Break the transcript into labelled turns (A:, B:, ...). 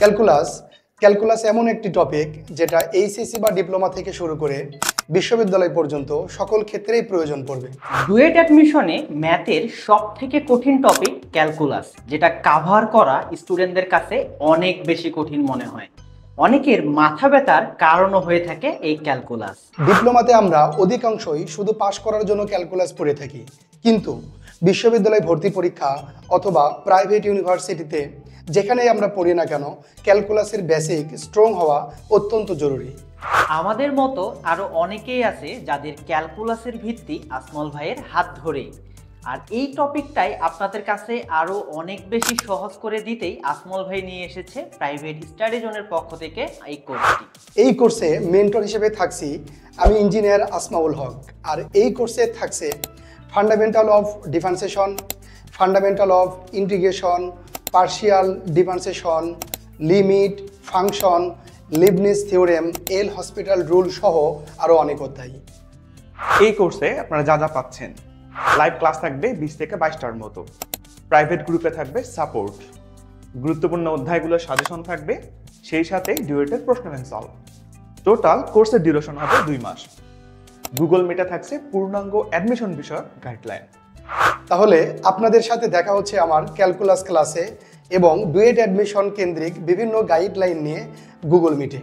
A: Calculus এমন একটি topic যেটা এইচএসসি বা ডিপ্লোমা থেকে শুরু করে বিশ্ববিদ্যালয় পর্যন্ত সকল ক্ষেত্রেই প্রয়োজন পড়বে।
B: ডুয়েট অ্যাডমিশনে ম্যাথের সবথেকে কঠিন টপিক ক্যালকুলাস, যেটা কভার করা স্টুডেন্টদের কাছে অনেক বেশি কঠিন মনে হয়। অনেকের মাথা ব্যথার কারণও হয়ে থাকে এই ক্যালকুলাস।
A: ডিপ্লোমাতে আমরা অধিকাংশই শুধু পাস করার জন্য ক্যালকুলাস পড়ে থাকি, কিন্তু বিশ্ববিদ্যালয় ভর্তি পরীক্ষা অথবা প্রাইভেট ইউনিভার্সিটিতে যেখানেই আমরা পড়ি না কেন, ক্যালকুলাসের বেসিক স্ট্রং হওয়া অত্যন্ত জরুরি।
B: আমাদের মতো আরও অনেকেই আছে যাদের ক্যালকুলাসের ভিত্তি আসমল ভাইয়ের হাত ধরেই। আর এই টপিকটাই আপনাদের কাছে আরও অনেক বেশি সহজ করে দিতেই আসমল ভাই নিয়ে এসেছে প্রাইভেট স্টাডি জোনের পক্ষ থেকে এই কোর্সটি।
A: এই কোর্সে মেন্টর হিসেবে থাকছি আমি ইঞ্জিনিয়ার আসমাউল হক। আর এই কোর্সে থাকছে fundamental of differentiation, fundamental of integration, partial differentiation, limit, function, Leibniz theorem, L hospital rule সহ আরও অনেক অধ্যায়।
C: এই কোর্সে আপনারা যা যা পাচ্ছেন, লাইভ ক্লাস থাকবে 20 থেকে 22টার মতো, প্রাইভেট গ্রুপে থাকবে সাপোর্ট, গুরুত্বপূর্ণ অধ্যায়গুলোর সাজেশন থাকবে, সেই সাথে ডুয়েটের প্রশ্ন ব্যাংক সলভ। টোটাল কোর্সের ডিউরেশন হবে 2 মাস। গুগল মিটে থাকছে পূর্ণাঙ্গ অ্যাডমিশন বিষয়ক গাইডলাইন।
A: তাহলে আপনাদের সাথে দেখা হচ্ছে আমার ক্যালকুলাস ক্লাসে এবং ডুয়েট অ্যাডমিশন কেন্দ্রিক বিভিন্ন গাইডলাইন নিয়ে গুগল মিটে।